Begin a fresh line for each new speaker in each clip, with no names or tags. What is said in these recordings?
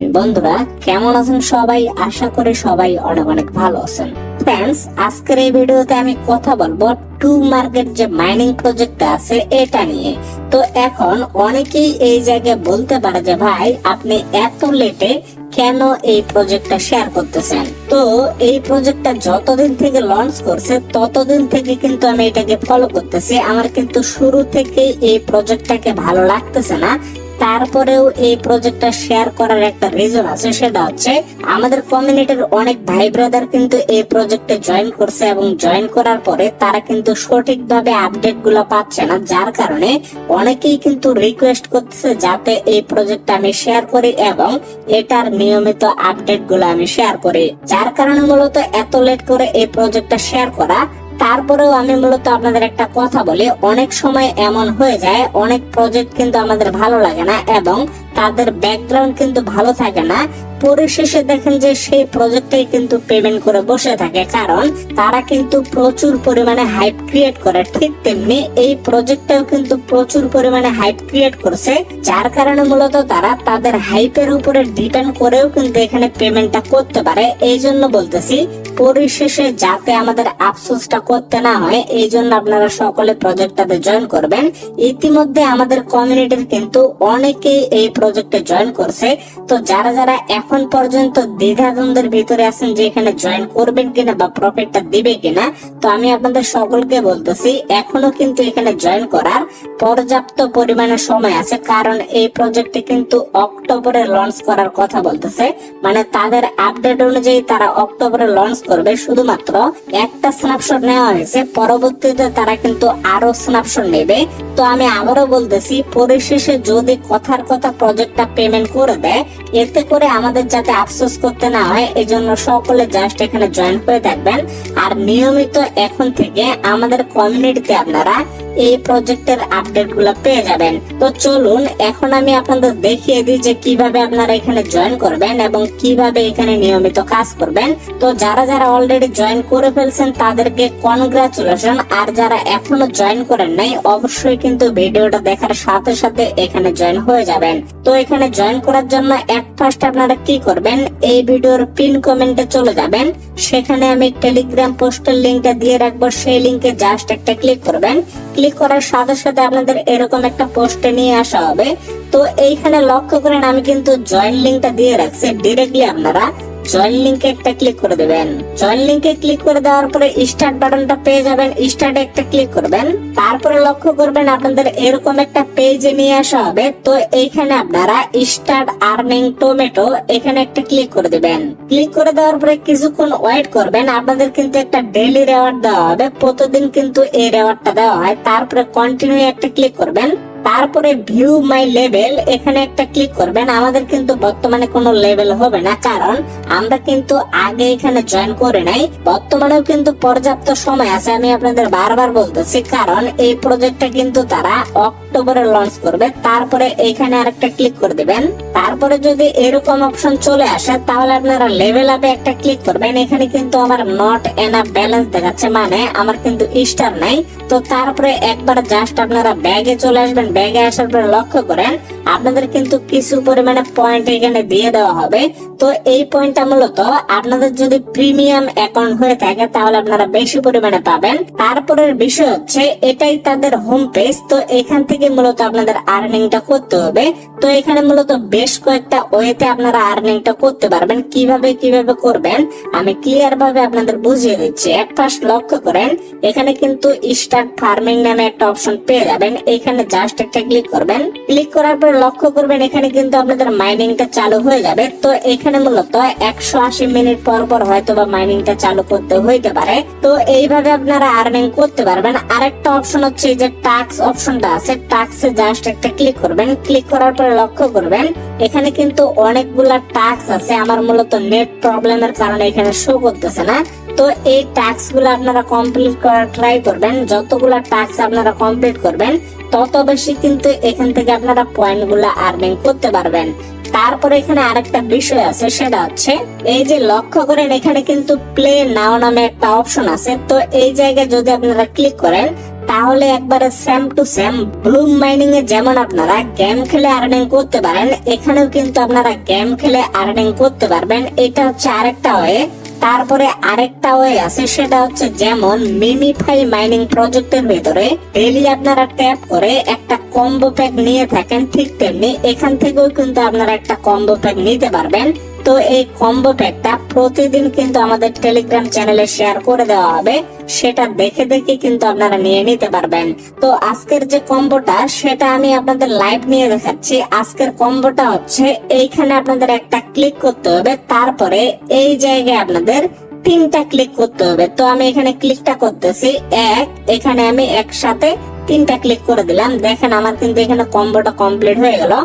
বন্ধুরা কেমন আছেন সবাই? আশা করি সবাই অনেক অনেক ভালো আছেন। ফ্রেন্ডস, আজকের এই ভিডিওতে আমি কথা বলবো টু মার্কেট যে মাইনিং প্রজেক্ট আছে এটা নিয়ে। তো এখন অনেকেই এই জায়গায় বলতে পারে যে ভাই আপনি এত লেটে কেন এই প্রজেক্টটা শেয়ার করতেছেন। তো এই প্রজেক্টটা যতদিন থেকে লঞ্চ করছে ততদিন থেকে কিন্তু আমি এটাকে ফলো করতেছি। আমার কিন্তু শুরু থেকে এই প্রজেক্টটাকে ভালো লাগতেছে না, তারপরেও এই প্রজেক্টটা শেয়ার করার একটা রিজন আছে, সেটা হচ্ছে আমাদের কমিউনিটির অনেক ভাই ব্রাদার কিন্তু এই প্রজেক্টে জয়েন করছে এবং জয়েন করার পরে তারা কিন্তু সঠিকভাবে আপডেট গুলো পাচ্ছে না, যার কারণে অনেকেই কিন্তু রিকোয়েস্ট করতেছে যাতে এই প্রজেক্টটা আমি শেয়ার করি এবং এটার নিয়মিত আপডেট গুলো আমি শেয়ার করি, যার কারণে মূলত এত লেট করে এই প্রজেক্টটা শেয়ার করা। তারপরেও আমি মূলত আপনাদের একটা কথা বলি, অনেক সময় এমন হয়ে যায় অনেক প্রজেক্ট কিন্তু আমাদের ভালো লাগে না এবং তাদের ব্যাকগ্রাউন্ড কিন্তু ভালো থাকে না, পরিশেষে দেখেন যে সেই প্রজেক্টটাই কিন্তু পেমেন্ট করে বসে থাকে, কারণ তারা কিন্তু প্রচুর পরিমাণে হাইপ ক্রিয়েট করে। ঠিক তেমনি এই প্রজেক্টটাও কিন্তু প্রচুর পরিমাণে হাইপ ক্রিয়েট করছে, যার কারণে মূলত তারা তাদের হাইপের উপরে ডিপেন্ড করেও কিন্তু এখানে পেমেন্টটা করতে পারে। এই জন্য বলতেছি পরিশেষে যাতে আমাদের আফসোসটা করতে না হয়, এই জন্য আপনারা সকলে প্রজেক্টটাতে জয়েন করবেন। ইতিমধ্যে আমাদের কমিউনিটির কিন্তু অনেকেই এই প্রজেক্টে জয়েন করছে। তো যারা যারা এখন পর্যন্ত দ্বিধাদ্বন্দ্বের ভিতরে আছেন যে এখানে জয়েন করবেন কিনা বা প্রফিটটা দিবে কিনা, তো আমি আপনাদের সকলকে বলতেছি এখনো কিন্তু এখানে জয়েন করার পর্যাপ্ত পরিমাণে সময় আছে, কারণ এই প্রজেক্টে কিন্তু অক্টোবরে লঞ্চ করার কথা বলতেছে। মানে তাদের আপডেট অনুযায়ী তারা অক্টোবরে লঞ্চ করবে। শুধুমাত্র একটা স্ন্যাপশট নেওয়া হয়েছে, পরবর্তীতে তারা কিন্তু আরো স্ন্যাপশট নেবে। তো আমি আবারও বলতেছি পরিশেষে যদি কথার কথা প্রজেক্টটা পেমেন্ট করে দেয়, এতে করে আমাদের যাতে আফসোস করতে না হয়, এই জন্য সকলে জাস্ট এখানে জয়েন হয়ে থাকবেন। আর নিয়মিত এখন থেকে আমাদের কমিউনিটিতে আপনারা এই প্রজেক্টের আপডেট গুলো পেয়ে যাবেন। তো চলুন এখন আমি আপনাদের দেখিয়ে দিই যে কিভাবে আপনারা এখানে জয়েন করবেন এবং কিভাবে এখানে নিয়মিত কাজ করবেন। তো যারা যারা অলরেডি জয়েন করে ফেলছেন তাদেরকে কনগ্রাচুলেশন, আর যারা এখনো জয়েন করেন নাই অবশ্যই কিন্তু ভিডিওটা দেখার সাথে সাথে এখানে জয়েন হয়ে যাবেন। তো এখানে জয়েন করার জন্য ফার্স্ট আপনারা কি করবেন, এই ভিডিওর পিন কমেন্টে চলে যাবেন, সেখানে আমি টেলিগ্রাম পোস্টের লিংকটা দিয়ে রাখবো, সেই লিংকে জাস্ট একটা ক্লিক করবেন। ক্লিক করার সাথে সাথে আপনাদের এরকম একটা পোস্টে নিয়ে আসা হবে। তো এইখানে লক্ষ্য করেন আমি কিন্তু জয়েন লিংকটা দিয়ে রাখছি, ডিরেক্টলি আপনারা জয়েন লিংকে একটা ক্লিক করে দেবেন। জয়েন লিংকে ক্লিক করে দেওয়ার পরে স্টার্ট বাটনটা পেয়ে যাবেন, স্টার্টে একটা ক্লিক করবেন। তারপরে লক্ষ্য করবেন আপনাদের এরকম একটা পেজে নিয়ে আসা হবে। তো এইখানে আপনারা স্টার্ট আর্নিং টমেটো এখানে একটা ক্লিক করে দেবেন। ক্লিক করে দেওয়ার পরে কিছুক্ষণ ওয়েট করবেন, আপনাদের কিন্তু একটা ডেইলি রেওয়ার্ড দেওয়া হবে, প্রতিদিন কিন্তু এই রেওয়ার্ডটা দেওয়া হয়। তারপরে কন্টিনিউ একটা ক্লিক করবেন। তারপরে ভিউ মাই লেভেল এখানে একটা ক্লিক করবেন। আমাদের কিন্তু বর্তমানে কোনো লেভেল হবে না, কারণ আমরা কিন্তু আগে এখানে জয়েন করে নাই। বর্তমানেও কিন্তু পর্যাপ্ত সময় আছে, আমি আপনাদের বারবার বলতেছি, কারণ এই প্রজেক্টটা কিন্তু তারা অক্টোবরে লঞ্চ করবে। তারপরে এখানে আরেকটা ক্লিক করে দিবেন। তারপরে যদি এরকম অপশন চলে আসে তাহলে আপনারা লেভেল আপে একটা ক্লিক করবেন। এখানে কিন্তু আমার নট এনাফ ব্যালেন্স দেখাচ্ছে, মানে আমার কিন্তু স্টার নাই। তো তারপরে একবার জাস্ট আপনারা ব্যাগে চলে আসবেন। ব্যাগে আসার পরে লক্ষ্য করেন আপনাদের কিন্তু কিছু পরিমাণে পয়েন্ট এখানে দিয়ে দেওয়া হবে। তো এই পয়েন্টটা মূলত আপনাদের যদি প্রিমিয়াম অ্যাকাউন্ট হয়ে থাকে তাহলে আপনারা বেশি পরিমাণে পাবেন। তারপরের বিষয় হচ্ছে এটাই তাদের হোম পেজ। তো এখান থেকে মূলত আপনাদের আর্নিংটা করতে হবে। তো এখানে মূলত বেশ কয়েকটা ওয়েতে আপনারা আর্নিংটা করতে পারবেন। কিভাবে করবেন আমি ক্লিয়ার ভাবে আপনাদের বুঝিয়ে দিচ্ছি। ফার্স্ট লক্ষ্য করেন এখানে কিন্তু স্টার্ট ফার্মিং নামে একটা অপশন পেয়ে যাবেন, এখানে জাস্ট একটা ক্লিক করবেন। ক্লিক করার পর লক্ষ্য করবেন এখানে কিন্তু আপনাদের মাইনিংটা চালু হয়ে যাবে। তো এখানে মূলত 180 মিনিট পর পর হয়তো বা মাইনিংটা চালু করতে হইতে পারে। তো এইভাবে আপনারা আর্নিং করতে পারবেন। আরেকটা অপশন হচ্ছে যে টাস্ক অপশনটা আছে, টাস্কে জাস্ট একটা ক্লিক করবেন। ক্লিক করার পরে লক্ষ্য করবেন এখানে কিন্তু অনেকগুলা টাস্ক আছে। আমার মূলত নেট প্রবলেমের কারণে এখানে শো করতেছে না। তো এই টাস্ক গুলো আপনারা কমপ্লিট করার ট্রাই করবেন। যতগুলা টাস্ক আপনারা কমপ্লিট করবেন তত বেশি কিন্তু এখান থেকে আপনারা পয়েন্ট গুলা আর্নিং করতে পারবেন। তারপরে এখানে আরেকটা বিষয় আছে, সেটা হচ্ছে এই যে লক্ষ্য করেন এখানে কিন্তু প্লে নাও নামে একটা অপশন আছে। তো এই জায়গায় যদি আপনারা ক্লিক করেন তাহলে একবারে same to same bloom mining এ যেমন আপনারা গেম খেলে আর্নিং করতে পারেন, এখানেও কিন্তু আপনারা গেম খেলে আর্নিং করতে পারবেন। এটা হচ্ছে আরেকটা ওয়ে। তারপরে আরেকটা ওয়ে আছে, সেটা হচ্ছে যেমন মিমিফাই মাইনিং প্রজেক্টের ভিতরে ডেইলি আপনারা ট্যাপ করে একটা কম্বো প্যাক নিয়ে থাকেন, ঠিক তেমনি এখান থেকেও কিন্তু আপনারা একটা কম্বো প্যাক নিতে পারবেন। তো এই কম্বো প্যাকটা প্রতিদিন কিন্তু আমাদের টেলিগ্রাম চ্যানেলে শেয়ার করে দেওয়া হবে, সেটা দেখে দেখে কিন্তু আপনারা নিয়ে নিতে পারবেন। তো আজকের যে কম্বোটা সেটা আমি আপনাদের লাইভ নিয়ে দেখাচ্ছি। আজকের কম্বোটা হচ্ছে এইখানে আপনাদের একটা ক্লিক করতে হবে, তারপরে এই জায়গায় আপনাদের 3টা ক্লিক করতে হবে। তো আমি এখানে ক্লিকটা করতেছি, এখানে আমি একসাথে 3টা ক্লিক করে দিলাম। দেখেন আমার কিন্তু এখানে কম্বোটা কমপ্লিট হয়ে গেল।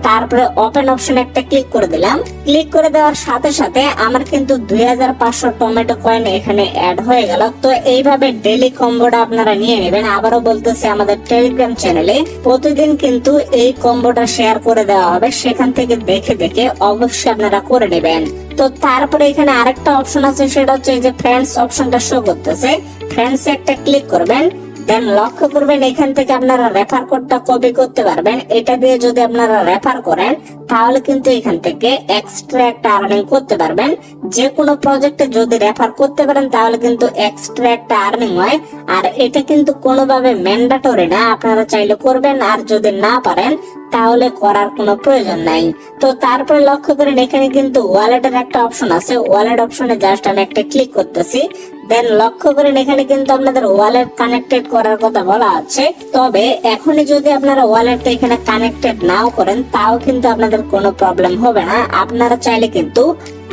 তারপরে ওপেন অপশন একটা ক্লিক করে দিলাম। ক্লিক করে দেওয়ার সাথে সাথে আমার কিন্তু 2500 টমেটো কয়েন এখানে অ্যাড হয়ে গেল। তো এইভাবে ডেইলি কম্বোটা আপনারা নিয়ে নেবেন। আবারও বলতেছি, আমাদের টেলিগ্রাম চ্যানেলে প্রতিদিন কিন্তু এই কম্বোটা শেয়ার করে দেওয়া হবে, সেখান থেকে দেখে দেখে অবশ্যই আপনারা করে নেবেন। তো তারপরে এখানে আরেকটা অপশন আছে, সেটা হচ্ছে এই যে ফ্রেন্ডস অপশনটা শো করতেছে, ফ্রেন্ডস একটা ক্লিক করবেন। দেন লক্ষ্য করবেন এখান থেকে আপনারা রেফার কোডটা কপি করতে পারবেন। এটা দিয়ে যদি আপনারা রেফার করেন তাহলে কিন্তু এখান থেকে এক্সট্রা একটা আর্নিং করতে পারবেন। যে কোনো প্রজেক্টে যদি রেফার করতে পারেন তাহলে কিন্তু এক্সট্রা একটা আর্নিং হয়। আর এটা কিন্তু কোনোভাবে ম্যান্ডেটরি না, আপনারা চাইলে করবেন, আর যদি না পারেন তাহলে করার কোনো প্রয়োজন নাই। তো তারপরে লক্ষ্য করেন এখানে কিন্তু ওয়ালেটের একটা অপশন আছে, ওয়ালেট অপশনে জাস্ট আমি একটা ক্লিক করতেছি। দেন লক্ষ্য করেন এখানে কিন্তু আপনাদের ওয়ালেট কানেক্টেড করার কথা বলা আছে। তবে এখনই যদি আপনারা ওয়ালেটটা এখানে কানেক্টেড নাও করেন তাও কিন্তু আপনাদের কোনো প্রবলেম হবে না। আপনারা চাইলে কিন্তু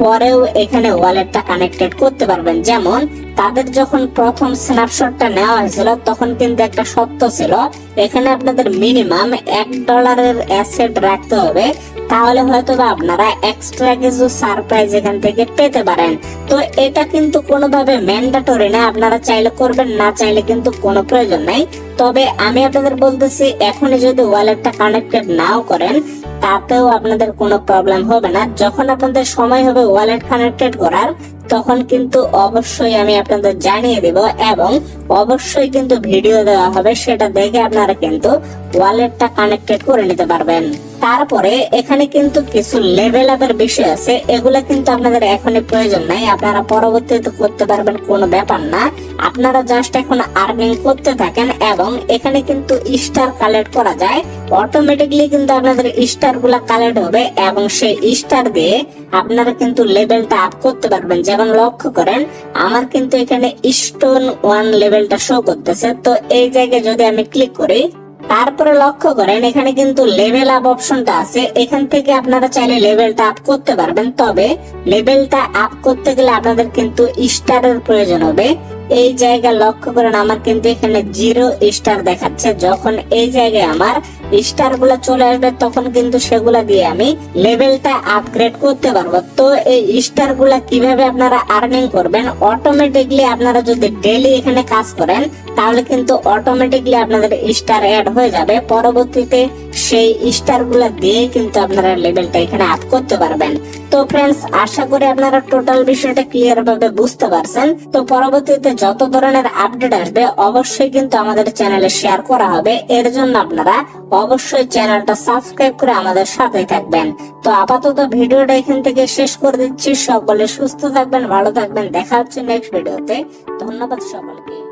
পরেও এখানে ওয়ালেটটা কানেক্টেড করতে পারবেন। যেমন তাদের যখন প্রথম স্ন্যাপশটটা নেওয়া হয়েছিল তখন কিন্তু একটা শর্ত ছিল, এখানে আপনাদের মিনিমাম $1 অ্যাসেট রাখতে হবে, তাহলে হয়তো বা আপনারা এক্সট্রা কিছু সারপ্রাইজ এখান থেকে পেতে পারেন। তো এটা কিন্তু কোনোভাবে ম্যান্ডেটরি না, আপনারা চাইলে করবেন, না চাইলে কিন্তু কোনো প্রয়োজন নাই। তবে আমি আপনাদের বলতেছি, এখনই যদি ওয়ালেটটা কানেক্টেড নাও করেন তাতেও আপনাদের কোনো প্রবলেম হবে না। যখন আপনাদের সময় হবে ওয়ালেট কানেক্টেড করার তখন কিন্তু অবশ্যই আমি আপনাদের জানিয়ে দেব, এবং অবশ্যই কিন্তু ভিডিও দেওয়া হবে, সেটা দেখে আপনারা কিন্তু ওয়ালেটটা কানেক্টেড করে নিতে পারবেন। তারপরে এখানে কিন্তু কিছু লেভেল আপের বিষয় আছে, এগুলা কিন্তু আপনাদের এখনই প্রয়োজন নাই, আপনারা পরবর্তীতে করতে পারবেন, কোনো ব্যাপার না। আপনারা জাস্ট এখন আর্নিং করতে থাকেন, এবং এখানে কিন্তু স্টার কালেক্ট করা যায় অটোমেটিকলি, কিন্তু আপনাদের স্টার গুলা কালেক্ট হবে, এবং সেই স্টার দিয়ে আপনারা কিন্তু লেভেলটা আপ করতে পারবেন। যেমন লক্ষ্য করেন আমার কিন্তু এখানে স্টোন 1 লেভেলটা শো করতেছে। তো এই জায়গায় যদি আমি ক্লিক করি, তারপরে লক্ষ্য করেন এখানে কিন্তু লেভেল আপ অপশনটা আছে, এখান থেকে আপনারা চাইলে লেভেলটা আপ করতে পারবেন। তবে লেভেলটা আপ করতে গেলে আপনাদের কিন্তু স্টারের প্রয়োজন হবে। এই জায়গায় লক্ষ্য করেন আমার কিন্তু এখানে 0 স্টার দেখাচ্ছে। যখন এই জায়গায় আমার স্টার গুলা চলে আসবে তখন কিন্তু সেগুলা দিয়ে আমি লেভেলটা আপগ্রেড করতে পারবো। তো এই স্টার গুলা কিভাবে আপনারা আর্নিং করবেন, অটোমেটিকলি আপনারা যদি ডেইলি এখানে কাজ করেন তাহলে কিন্তু অটোমেটিকলি আপনাদের স্টার অ্যাড হয়ে যাবে। পরবর্তীতে সেই স্টার গুলা দিয়ে কিন্তু আপনারা লেভেলটা এখানে আপ করতে পারবেন। তো ফ্রেন্ডস, আশা করি আপনারা টোটাল বিষয়টা ক্লিয়ার ভাবে বুঝতে পারছেন। তো পরবর্তীতে যত ধরনের আপডেট আসবে অবশ্যই কিন্তু আমাদের চ্যানেলে শেয়ার করা হবে। এর জন্য আপনারা অবশ্যই চ্যানেলটা সাবস্ক্রাইব করে আমাদের সাথে থাকবেন। তো আপাতত ভিডিওটা এখান থেকে শেষ করে দিচ্ছি। সকলে সুস্থ থাকবেন, ভালো থাকবেন, দেখা হচ্ছে নেক্সট ভিডিওতে। ধন্যবাদ সকলকে।